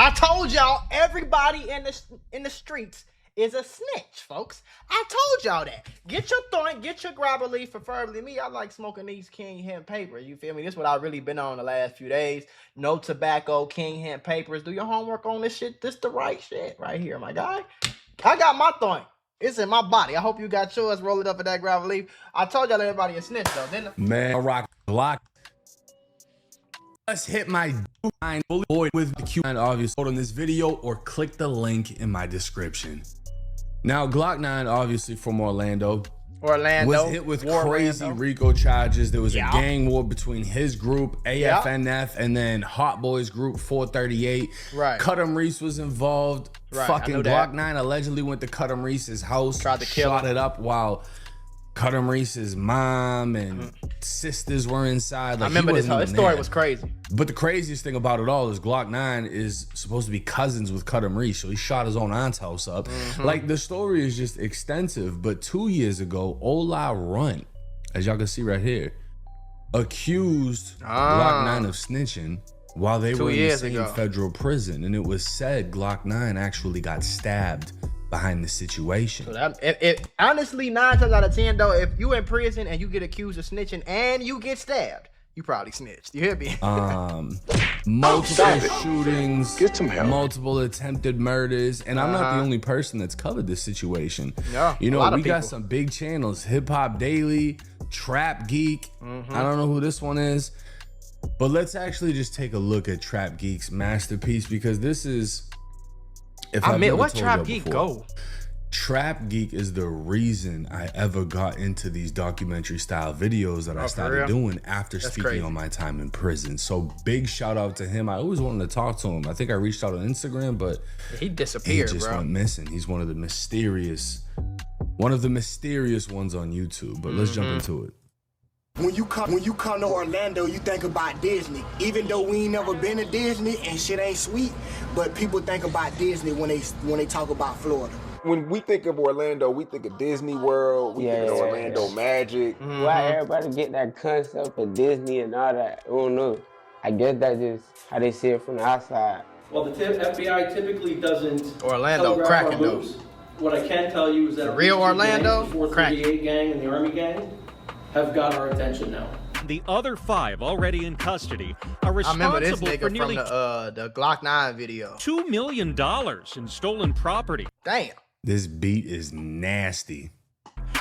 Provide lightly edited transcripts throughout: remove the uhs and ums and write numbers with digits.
I told y'all everybody in the streets is a snitch, folks. I told y'all that. Get your thorn, get your grabber leaf, preferably me. I like smoking these King Hemp papers. You feel me? This is what I've really been on the last few days. No tobacco, King Hemp papers. Do your homework on this shit. This the right shit right here, my guy. I got my thorn. It's in my body. I hope you got yours. Roll it up with that grabber leaf. I told y'all everybody a snitch though, didn't I? Man, I rock Glock. Let's hit my bully boy with the Q9 obvious on this video or click the link in my description. Now, Glokknine, obviously from Orlando, was hit with crazy RICO charges. There was a gang war between his group, AFNF, and then Hot Boys group 438. Right. Cutum Reese was involved. Right. Fucking Glokknine allegedly went to Cutum Reese's house, tried to kill shot him. it up while Cutum Reese's mom and sisters were inside. Like, I remember this story was crazy. But the craziest thing about it all is Glokknine is supposed to be cousins with Cutum Reese, so he shot his own aunt's house up. Like, the story is just extensive, but 2 years ago, Ola Runt, as y'all can see right here, accused Glokknine of snitching while they were in the same federal prison, and it was said Glokknine actually got stabbed behind the situation. So that, honestly, 9 times out of 10 though, if you in prison and you get accused of snitching and you get stabbed, you probably snitched. You hear me? Multiple shootings, multiple attempted murders, and I'm not the only person that's covered this situation. Yeah, you know, we got some big channels: Hip Hop Daily, Trap Geek. I don't know who this one is, but let's actually just take a look at Trap Geek's masterpiece, because this is. What Trap Geek go? Trap Geek is the reason I ever got into these documentary style videos that I started doing after speaking on my time in prison. So big shout out to him. I always wanted to talk to him. I think I reached out on Instagram, but he disappeared, he just went missing. He's one of the mysterious ones on YouTube. But let's jump into it. When you come to Orlando, you think about Disney. Even though we ain't never been to Disney and shit ain't sweet, but people think about Disney when they talk about Florida. When we think of Orlando, we think of Disney World, we think of Orlando Magic. Why everybody get that concept of Disney and all that? I don't know. I guess that's just how they see it from the outside. Well, the FBI typically doesn't Orlando cracking those. What I can tell you is that the real Orlando, the 438 gang and the Army gang have got our attention now. The other 5 already in custody are responsible I remember this nigga for nearly from the Glokknine video. $2 million in stolen property. Damn. This beat is nasty.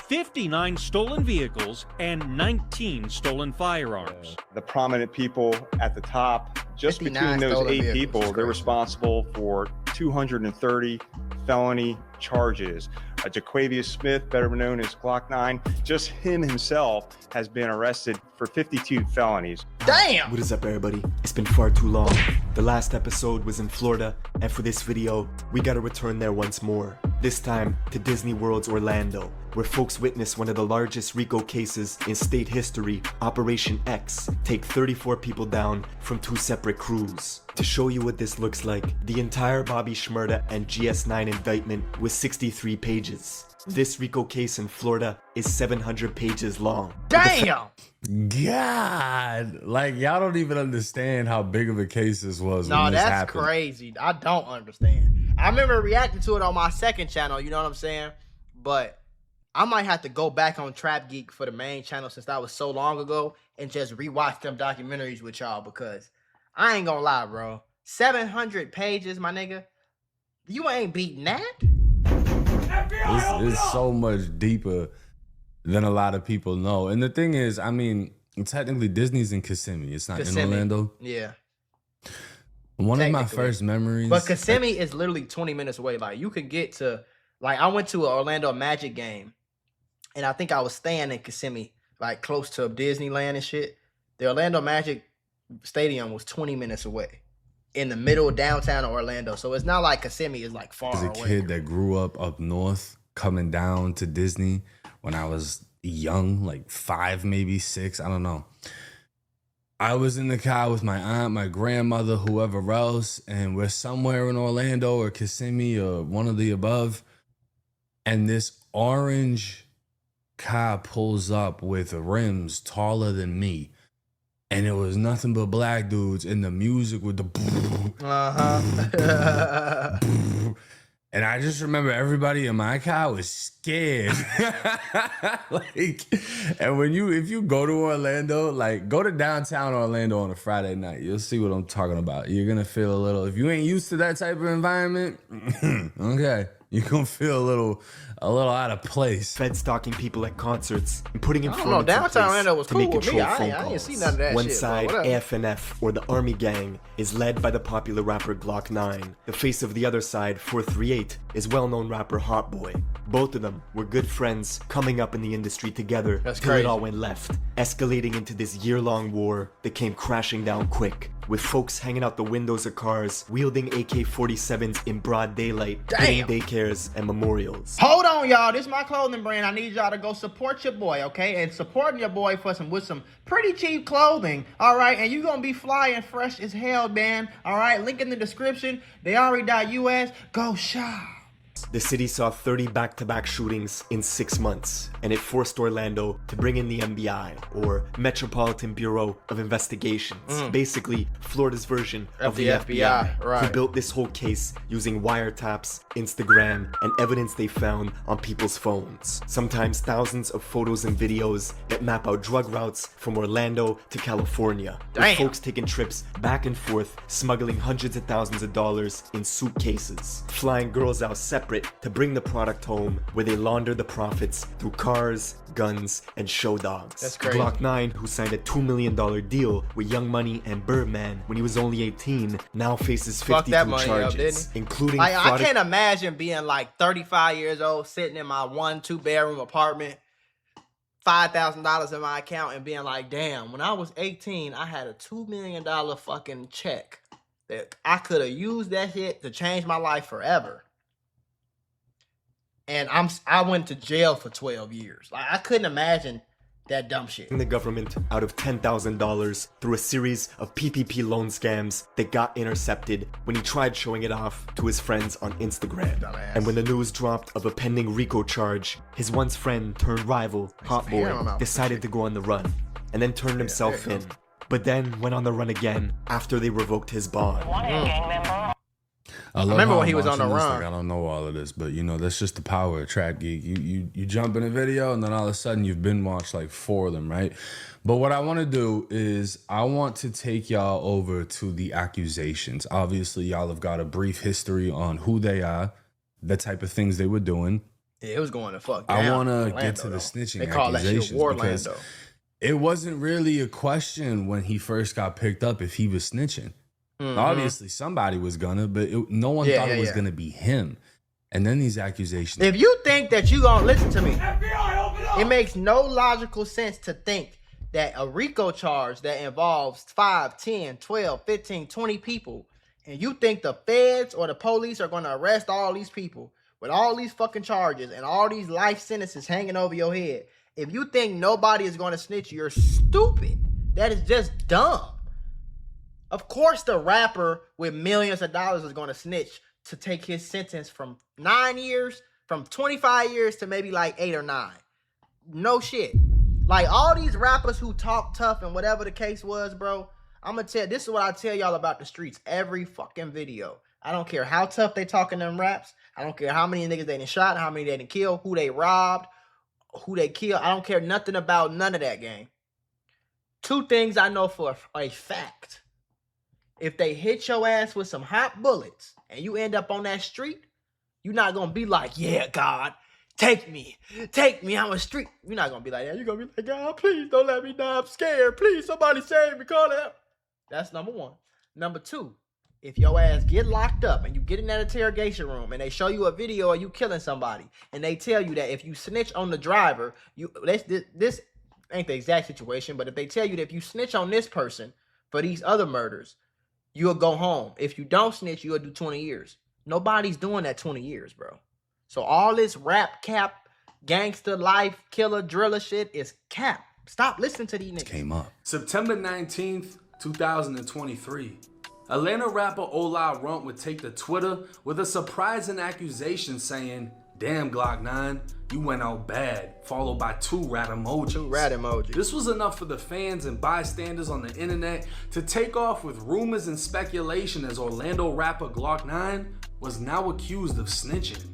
59 stolen vehicles and 19 stolen firearms. The prominent people at the top, just between those 8 people, they're responsible for 230 felony charges. Jaquavius Smith, better known as Glokknine, just him himself has been arrested for 52 felonies. Damn! What is up, everybody? It's been far too long. The last episode was in Florida, and for this video, we gotta return there once more. This time to Disney World's Orlando, where folks witnessed one of the largest RICO cases in state history, Operation X, take 34 people down from 2 separate crews. To show you what this looks like, the entire Bobby Shmurda and GS9 indictment was 63 pages. This RICO case in Florida is 700 pages long. Damn! God, like, y'all don't even understand how big of a case this was. No, that's crazy. I don't understand. I remember reacting to it on my second channel, you know what I'm saying? But I might have to go back on Trap Geek for the main channel, since that was so long ago, and just rewatch them documentaries with y'all, because I ain't gonna lie, bro. 700 pages, my nigga. You ain't beating that. It's so much deeper than a lot of people know. And the thing is, I mean, technically Disney's in Kissimmee. It's not in Orlando. Yeah. One of my first memories. But Kissimmee is literally 20 minutes away. Like, you could get to, like, I went to an Orlando Magic game, and I think I was staying in Kissimmee, like, close to Disneyland and shit. The Orlando Magic Stadium was 20 minutes away, in the middle of downtown Orlando. So it's not like Kissimmee is like far away. As a kid that grew up north, coming down to Disney when I was young, like 5, maybe 6, I don't know. I was in the car with my aunt, my grandmother, whoever else, and we're somewhere in Orlando or Kissimmee or one of the above, and this orange car pulls up with rims taller than me. and it was nothing but black dudes, and the music with the and I just remember everybody in my car was scared. Like, and if you go to Orlando, like go to downtown Orlando on a Friday night, you'll see what I'm talking about. You're gonna feel a little, if you ain't used to that type of environment, okay, you're gonna feel a little out of place. Fed stalking people at concerts and putting informants I don't know, downtown Orlando was to cool make with me. controlled phone I ain't calls. see none of that One shit. side, Bro, AFNF, or the Army Gang, is led by the popular rapper Glokknine. The face of the other side, 438, is well-known rapper Hot Boy. Both of them were good friends coming up in the industry together till it all went left, escalating into this year-long war that came crashing down quick, with folks hanging out the windows of cars, wielding AK-47s in broad daylight, hitting daycares and memorials. Hold on, y'all. This is my clothing brand. I need y'all to go support your boy, okay? And supporting your boy with some pretty cheap clothing, all right? And you gonna be fly and fresh as hell, man, all right? Link in the description. Theyari.us. Go shop. The city saw 30 back-to-back shootings in 6 months, and it forced Orlando to bring in the MBI, or Metropolitan Bureau of Investigations, basically Florida's version of the FBI, who built this whole case using wiretaps, Instagram, and evidence they found on people's phones. Sometimes thousands of photos and videos that map out drug routes from Orlando to California, with folks taking trips back and forth, smuggling hundreds of thousands of dollars in suitcases, flying girls out separate to bring the product home, where they launder the profits through cars, guns, and show dogs. That's crazy. Glokknine, who signed a $2 million deal with Young Money and Birdman when he was only 18, now faces 52 charges, including I can't imagine being like 35 years old, sitting in my 1-2 bedroom apartment, $5,000 in my account, and being like, damn, when I was 18, I had a $2 million fucking check that I could have used that shit to change my life forever. And I went to jail for 12 years. Like, I couldn't imagine that dumb shit. The government out of $10,000 through a series of PPP loan scams that got intercepted when he tried showing it off to his friends on Instagram. Dumbass. And when the news dropped of a pending RICO charge, his once friend turned rival, Hot Boy, decided to go on the run and then turned himself in. But then went on the run again after they revoked his bond. I remember when he was on the run. Like, I don't know all of this, but you know, that's just the power of Trap Geek. You jump in a video and then all of a sudden you've been watched like 4 of them, right? But what I want to do is I want to take y'all over to the accusations. Obviously, y'all have got a brief history on who they are, the type of things they were doing. Yeah, it was going to fuck down. I want to get to the snitching they call accusations that shit because Warlando. It wasn't really a question when he first got picked up if he was snitching. Obviously, somebody was gonna, but no one thought it was gonna be him. And then these accusations. If you think that you gonna listen to me, FBI, open up! It makes no logical sense to think that a RICO charge that involves 5, 10, 12, 15, 20 people, and you think the feds or the police are gonna arrest all these people with all these fucking charges and all these life sentences hanging over your head. If you think nobody is gonna snitch, you're stupid. That is just dumb. Of course the rapper with millions of dollars is going to snitch to take his sentence from 9 years, from 25 years to maybe like 8 or 9. No shit. Like all these rappers who talk tough and whatever the case was, bro, I'm going to tell, this is what I tell y'all about the streets every fucking video. I don't care how tough they talking them raps. I don't care how many niggas they done shot, how many they done killed, who they robbed, who they killed. I don't care nothing about none of that, gang. 2 things I know for a fact. If they hit your ass with some hot bullets and you end up on that street, you're not going to be like, yeah, God, take me, I'm a street. You're not going to be like that. You're going to be like, God, please don't let me die. I'm scared. Please, somebody save me. Call that. That's number 1. Number 2, if your ass get locked up and you get in that interrogation room and they show you a video of you killing somebody and they tell you that if you snitch on the driver, this ain't the exact situation, but if they tell you that if you snitch on this person for these other murders, you'll go home. If you don't snitch, you'll do 20 years. Nobody's doing that 20 years, bro. So all this rap cap, gangster life, killer, driller shit is cap. Stop listening to these niggas. Came up. September 19th, 2023. Atlanta rapper Ola Runt would take to Twitter with a surprising accusation saying damn Glokknine, you went out bad, followed by 2 rat emojis. 2 rat emojis. This was enough for the fans and bystanders on the internet to take off with rumors and speculation as Orlando rapper Glokknine was now accused of snitching.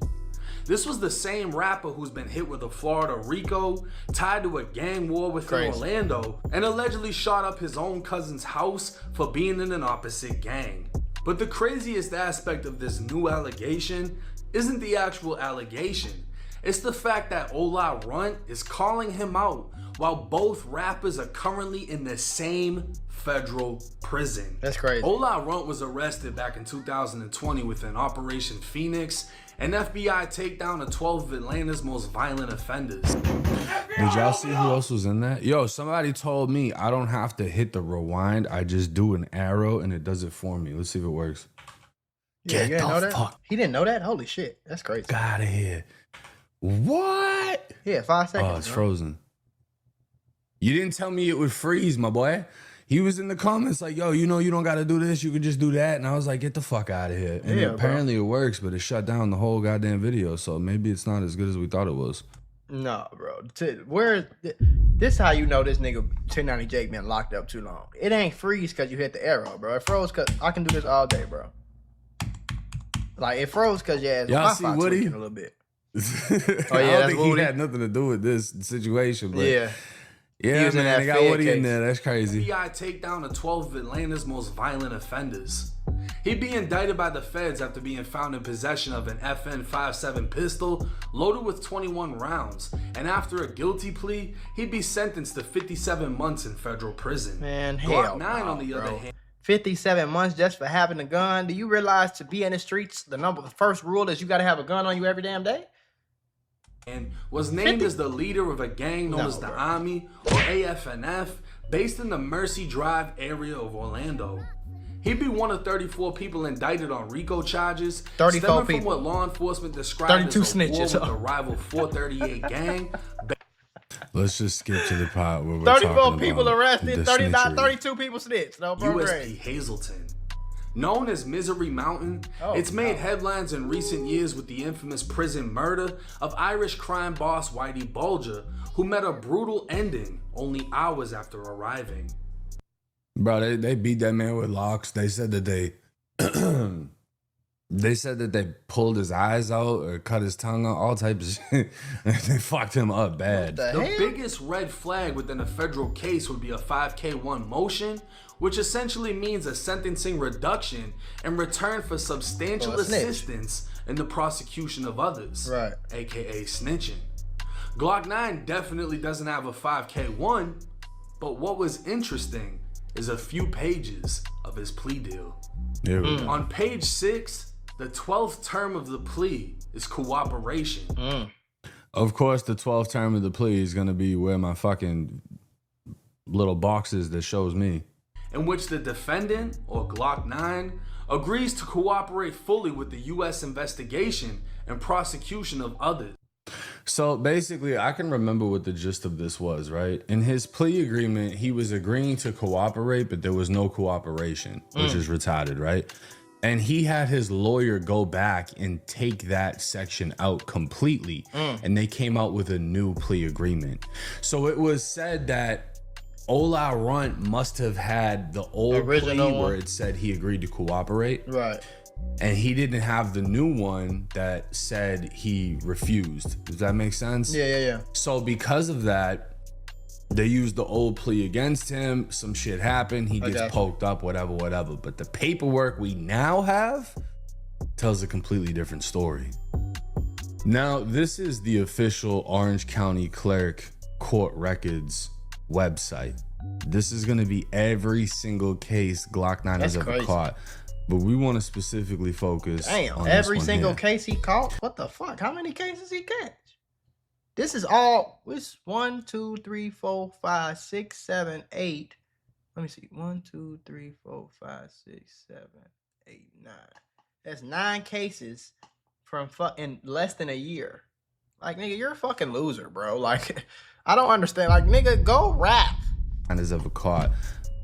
This was the same rapper who's been hit with a Florida RICO, tied to a gang war within Orlando, and allegedly shot up his own cousin's house for being in an opposite gang. But the craziest aspect of this new allegation isn't the actual allegation. It's the fact that Ola Runt is calling him out while both rappers are currently in the same federal prison. That's crazy. Ola Runt was arrested back in 2020 within Operation Phoenix, an FBI takedown of 12 of Atlanta's most violent offenders. Did y'all see who else was in that? Yo, somebody told me I don't have to hit the rewind. I just do an arrow and it does it for me. Let's see if it works. Yeah, you didn't know that? He didn't know that? Holy shit. That's crazy. Get out of here. What? Yeah, 5 seconds. Oh, it's frozen. You didn't tell me it would freeze, my boy. He was in the comments like, yo, you know you don't got to do this. You could just do that. And I was like, get the fuck out of here. And apparently it works, but it shut down the whole goddamn video. So maybe it's not as good as we thought it was. No, bro. This how you know this nigga 1090 Jake been locked up too long. It ain't freeze because you hit the arrow, bro. It froze because I can do this all day, bro. Like, it froze because your ass y'all see Woody? A little bit. Oh, yeah, I don't think he had nothing to do with this situation, but yeah, man, they got Woody in there. That's crazy. FBI takedown of 12 of Atlanta's most violent offenders. He'd be indicted by the feds after being found in possession of an FN-57 pistol loaded with 21 rounds. And after a guilty plea, he'd be sentenced to 57 months in federal prison. Man, hell Glock 9 on the other hand. 57 months just for having a gun. Do you realize to be in the streets, the first rule is you got to have a gun on you every damn day? And was named as the leader of a gang known as the Army or AFNF, based in the Mercy Drive area of Orlando. He'd be one of 34 people indicted on RICO charges, 34 stemming people. from what law enforcement described 32 as a war snitches. with the rival 438 gang. Let's just skip to the part where we're 34 people about arrested, the 32 people snitched. No, bro, USP Hazleton. Known as Misery Mountain, it's made headlines in recent years with the infamous prison murder of Irish crime boss Whitey Bulger, who met a brutal ending only hours after arriving. Bro, they beat that man with locks. They said that they pulled his eyes out or cut his tongue out, all types of shit. They fucked him up bad. The biggest red flag within a federal case would be a 5K1 motion, which essentially means a sentencing reduction in return for substantial assistance in the prosecution of others, aka snitching. Glokknine definitely doesn't have a 5K1, but what was interesting is a few pages of his plea deal. On page 6, the 12th term of the plea is cooperation. Of course, the 12th term of the plea is gonna be where my fucking little boxes that shows me. In which the defendant, or Glokknine, agrees to cooperate fully with the U.S. investigation and prosecution of others. So basically, I can remember what the gist of this was, right? In his plea agreement, he was agreeing to cooperate, but there was no cooperation, which is retarded, right? And he had his lawyer go back and take that section out completely, and they came out with a new plea agreement. So it was said that Ola Runt must have had the old original plea where it said he agreed to cooperate. Right. And he didn't have the new one that said he refused. Does that make sense? Yeah. So because of that, they used the old plea against him. Some shit happened. He gets poked up, whatever. But the paperwork we now have tells a completely different story. Now, this is the official Orange County Clerk Court Records website. This is going to be every single case Glokknine has ever caught. But we want to specifically focus on every single here. case he caught? What the fuck? How many cases he catch? This is all, it's 1, 2, 3, 4, 5, 6, 7, 8. Let me see. 1, 2, 3, 4, 5, 6, 7, 8, 9. That's 9 cases from in less than a year. Like, nigga, you're a fucking loser, bro. Like, I don't understand. Like, nigga, go rap. Has ever caught,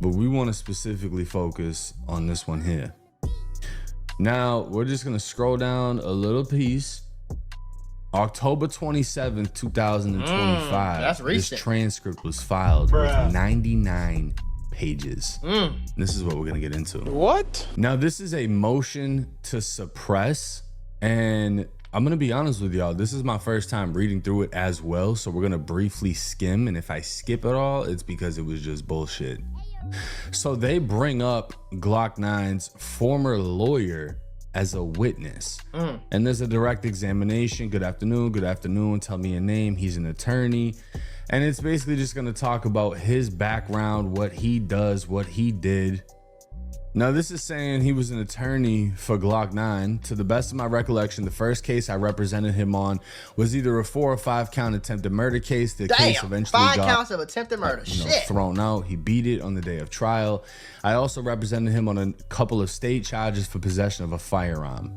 but we want to specifically focus on this one here. Now, we're just going to scroll down a little piece. October 27th, 2025. That's recent. This transcript was filed with 99 pages. This is what we're gonna get into. What? Now, this is a motion to suppress, and I'm gonna be honest with y'all, this is my first time reading through it as well, so we're gonna briefly skim, and if I skip it all, it's because it was just bullshit. So they bring up Glokknine's former lawyer as a witness. And there's a direct examination. Good afternoon, tell me your name. He's an attorney. And it's basically just gonna talk about his background, what he does, what he did. Now, this is saying he was an attorney for Glokknine. To the best of my recollection, the first case I represented him on was either a 4 or 5 count attempted murder case. The case eventually 5 got counts of attempted murder. thrown out. He beat it on the day of trial. I also represented him on a couple of state charges for possession of a firearm.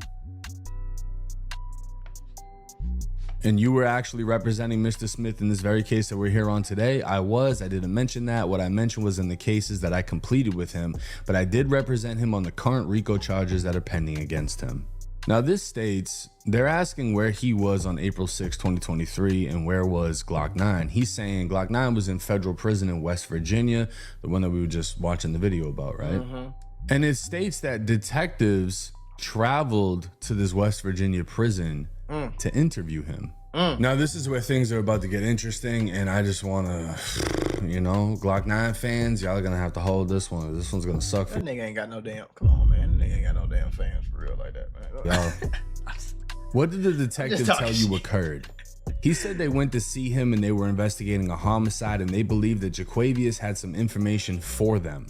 And you were actually representing Mr. Smith in this very case that we're here on today. I didn't mention that. What I mentioned was in the cases that I completed with him, but I did represent him on the current RICO charges that are pending against him. Now, this states they're asking where he was on April 6, 2023, and where was Glokknine. He's saying Glokknine was in federal prison in West Virginia, the one that we were just watching the video about, right? And it states that detectives traveled to this West Virginia prison to interview him. Now, this is where things are about to get interesting, and I just want to, Glokknine fans, y'all are going to have to hold this one. This one's going to suck for That nigga ain't got no damn, come on, man. That nigga ain't got no damn fans for real like that, man. y'all. What did the detective tell you occurred? He said they went to see him and they were investigating a homicide, and they believed that Jaquavius had some information for them.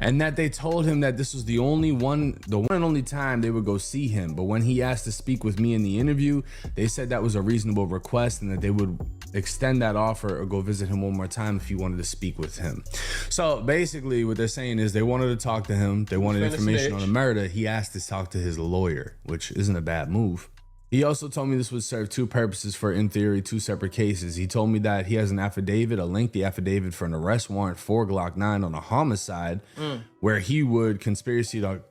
And that they told him that this was the one and only time they would go see him. But when he asked to speak with me in the interview, they said that was a reasonable request and that they would extend that offer or go visit him one more time if he wanted to speak with him. So basically what they're saying is they wanted to talk to him. They wanted information on the murder. He asked to talk to his lawyer, which isn't a bad move. He also told me this would serve 2 purposes for, in theory, 2 separate cases. He told me that he has an affidavit, a lengthy affidavit for an arrest warrant for Glokknine on a homicide where he would conspiracy to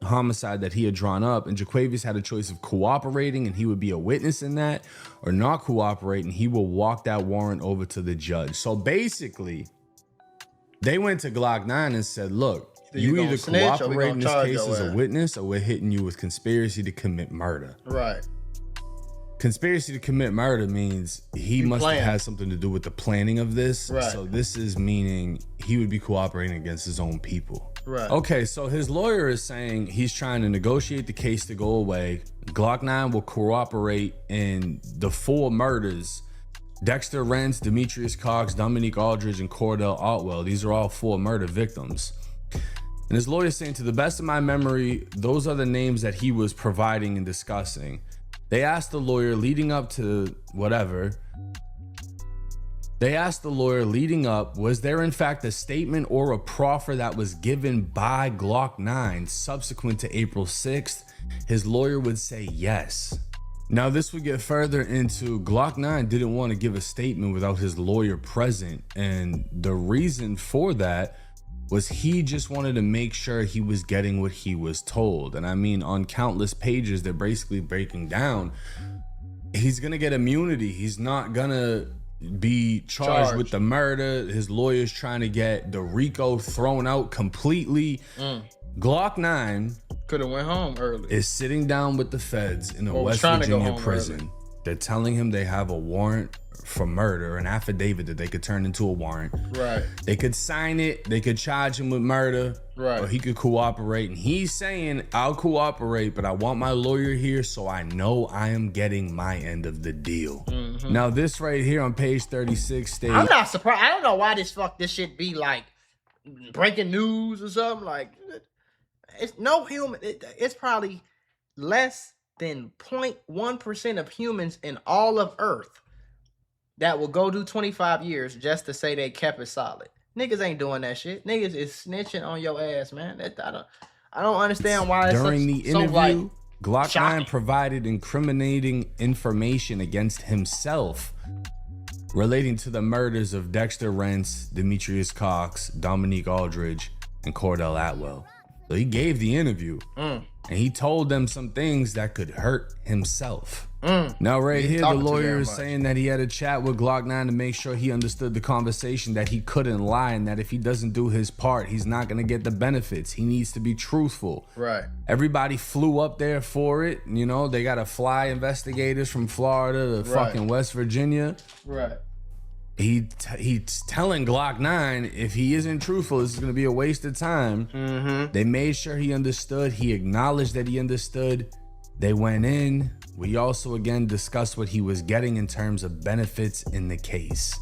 homicide that he had drawn up, and Jaquavius had a choice of cooperating and he would be a witness in that, or not cooperate and he will walk that warrant over to the judge. So basically, they went to Glokknine and said, look, you either cooperate in this case as a witness or we're hitting you with conspiracy to commit murder. Right. Conspiracy to commit murder means he must have had something to do with the planning of this. Right. So this is meaning he would be cooperating against his own people. Right. Okay, so his lawyer is saying he's trying to negotiate the case to go away. Glokknine will cooperate in the 4 murders. Dexter Rentz, Demetrius Cox, Dominique Aldridge, and Cordell Otwell. These are all 4 murder victims. And his lawyer is saying, to the best of my memory, those are the names that he was providing and discussing. They asked the lawyer leading up to whatever. They asked the lawyer leading up, was there in fact a statement or a proffer that was given by Glokknine subsequent to April 6th? His lawyer would say yes. Now, this would get further into Glokknine didn't want to give a statement without his lawyer present. And the reason for that was he just wanted to make sure he was getting what he was told. And I mean, on countless pages, they're basically breaking down, he's gonna get immunity. He's not gonna be charged with the murder. His lawyer's trying to get the RICO thrown out completely. Glokknine could have went home early. Is sitting down with the feds in a West Virginia prison. Early. They're telling him they have a warrant for murder, an affidavit that they could turn into a warrant. Right. They could sign it. They could charge him with murder. Right. Or he could cooperate. And he's saying, I'll cooperate, but I want my lawyer here so I know I am getting my end of the deal. Now, this right here on page 36 states... I'm not surprised. I don't know why this shit be like breaking news or something. Like, it's no human. It's probably less than 0.1% of humans in all of Earth that will go do 25 years just to say they kept it solid. Niggas ain't doing that shit. Niggas is snitching on your ass, man. I don't understand why it's during the interview, Glokknine shocking. Provided incriminating information against himself relating to the murders of Dexter Rentz, Demetrius Cox, Dominique Aldridge, and Cordell Otwell. So he gave the interview and he told them some things that could hurt himself. Now, right He here, the talking too lawyer damn is much. saying that he had a chat with Glokknine to make sure he understood the conversation, that he couldn't lie, and that if he doesn't do his part, he's not going to get the benefits. He needs to be truthful. Right. Everybody flew up there for it. You know, they got to fly investigators from Florida to fucking West Virginia. Right. He's telling Glokknine if he isn't truthful, this is going to be a waste of time. They made sure he understood. He acknowledged that he understood. They went in. We also again discussed what he was getting in terms of benefits in the case.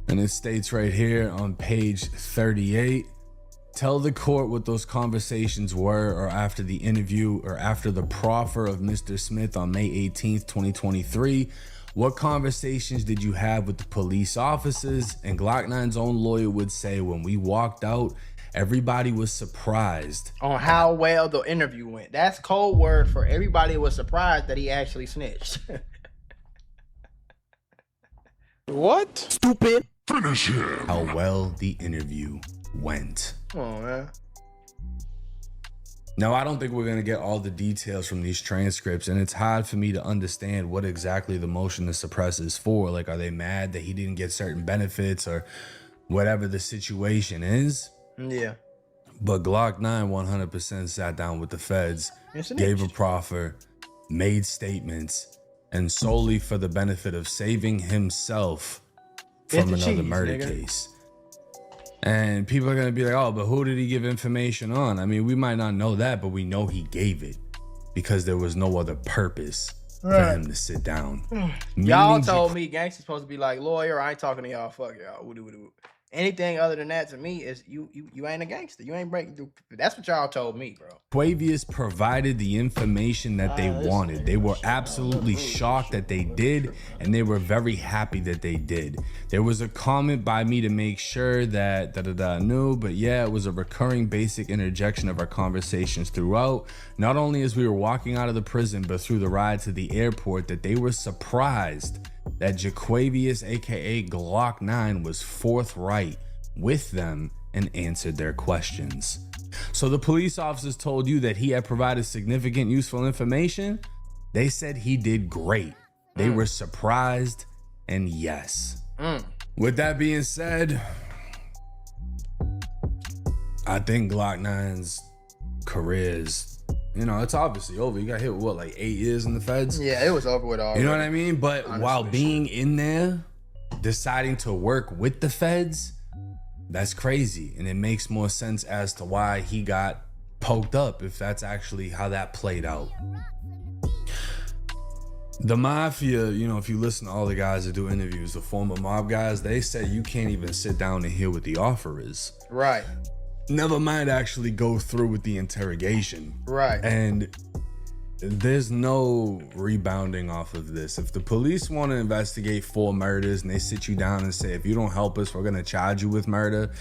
And it states right here on page 38, tell the court what those conversations were, or after the interview or after the proffer of Mr. Smith on May 18th, 2023. What conversations did you have with the police officers? And Glokknine's own lawyer would say, when we walked out, everybody was surprised on how well the interview went. That's code word for everybody was surprised that he actually snitched. What? Stupid. Finish him. How well the interview went. Come on, man. Now, I don't think we're going to get all the details from these transcripts, and it's hard for me to understand what exactly the motion to suppress is for. Like, are they mad that he didn't get certain benefits or whatever the situation is? Yeah. But Glokknine 100% sat down with the feds, gave a proffer, made statements, and solely for the benefit of saving himself from another murder case. And people are going to be like, oh, but who did he give information on? I mean, we might not know that, but we know he gave it because there was no other purpose for him to sit down. Y'all told me gangster's supposed to be like, lawyer, I ain't talking to y'all. Fuck y'all. Anything other than that to me is you ain't a gangster. You ain't breaking through. That's what y'all told me, bro. Quavius provided the information that they wanted. They were absolutely shocked that they did, and they were very happy that they did. There was a comment by me to make sure that I knew, but yeah, it was a recurring basic interjection of our conversations throughout. Not only as we were walking out of the prison, but through the ride to the airport, that they were surprised that Jaquavius, aka Glokknine, was forthright with them and answered their questions. So the police officers told you that he had provided significant useful information. They said he did great. They were surprised, and yes. With that being said, I think Glokknine's career is, you know, it's obviously over. You got hit with what, like 8 years in the feds? Yeah, it was over with already. You know what I mean? But honestly, while being in there, deciding to work with the feds, that's crazy. And it makes more sense as to why he got poked up, if that's actually how that played out. The mafia, you know, if you listen to all the guys that do interviews, the former mob guys, they say you can't even sit down and hear what the offer is. Right. Never mind actually go through with the interrogation. Right. And there's no rebounding off of this. If the police want to investigate 4 murders and they sit you down and say, if you don't help us, we're going to charge you with murder.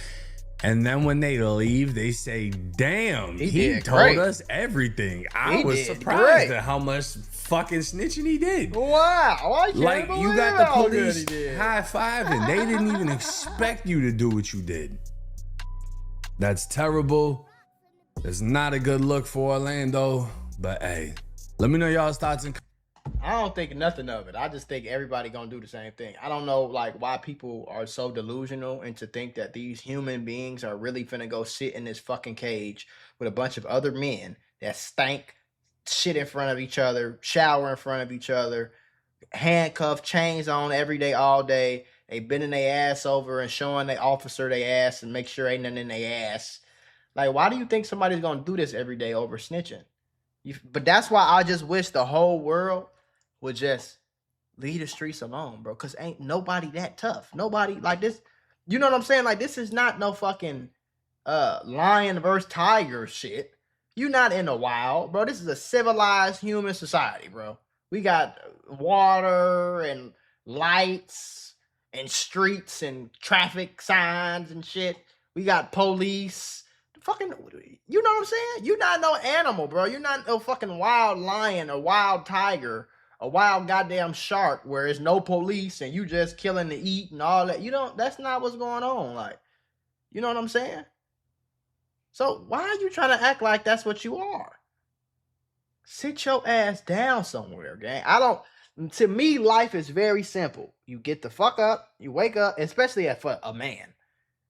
And then when they leave, they say, damn, he told us everything. I was surprised at how much fucking snitching he did. Wow. I can't like, you got the police high-fiving. They didn't even expect you to do what you did. That's terrible. It's not a good look for Orlando. But hey, let me know y'all's thoughts. I don't think nothing of it. I just think everybody gonna do the same thing. I don't know like why people are so delusional and to think that these human beings are really finna go sit in this fucking cage with a bunch of other men that stank, shit in front of each other, shower in front of each other, handcuffed, chains on every day, all day. They bending their ass over and showing the officer their ass and make sure ain't nothing in their ass. Like, why do you think somebody's gonna do this every day over snitching? But that's why I just wish the whole world would just leave the streets alone, bro. Cause ain't nobody that tough. Nobody like this. You know what I'm saying? Like, this is not no fucking lion versus tiger shit. You not in the wild, bro. This is a civilized human society, bro. We got water and lights and streets and traffic signs and shit. We got police. Fucking, you know what I'm saying? You're not no animal, bro. You're not no fucking wild lion, a wild tiger, a wild goddamn shark where there's no police and you just killing to eat and all that. You don't, that's not what's going on. Like, you know what I'm saying? So why are you trying to act like that's what you are? Sit your ass down somewhere, gang. To me, life is very simple. You get the fuck up, you wake up, especially for a man.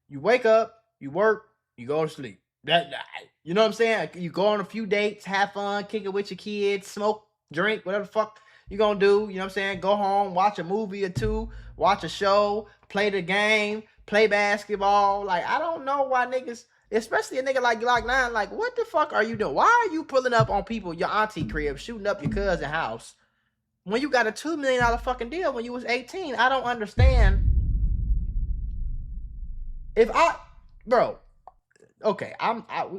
You wake up, you work, you go to sleep. You know what I'm saying? You go on a few dates, have fun, kick it with your kids, smoke, drink, whatever the fuck you gonna do. You know what I'm saying? Go home, watch a movie or two, watch a show, play the game, play basketball. Like, I don't know why niggas, especially a nigga like Glokknine, like, what the fuck are you doing? Why are you pulling up on people, your auntie crib, shooting up your cousin house when you got a $2 million fucking deal when you was 18? I don't understand. Bro, okay,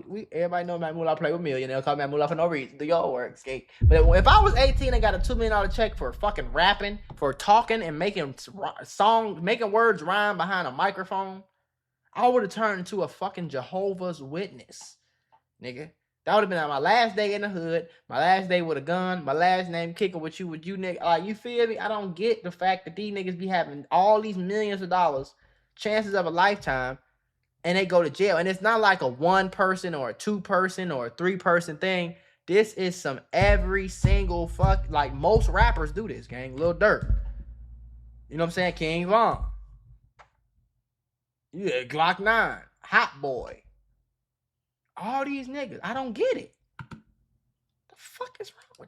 we everybody know my Mula play with million. They'll call me Mula for no reason. Do your work, skate. But if I was 18 and got a $2 million check for fucking rapping, for talking and making songs, making words rhyme behind a microphone, I would have turned into a fucking Jehovah's Witness, nigga. That would have been my last day in the hood, my last day with a gun, my last name kicking with you nigga. Like, you feel me? I don't get the fact that these niggas be having all these millions of dollars, chances of a lifetime, and they go to jail. And it's not like a 1 person or a 2 person or a 3 person thing. This is some every single like most rappers do this, gang. Lil Durk. You know what I'm saying? King Von. Yeah, Glokknine. Hot Boy. All these niggas. I don't get it. The fuck is wrong with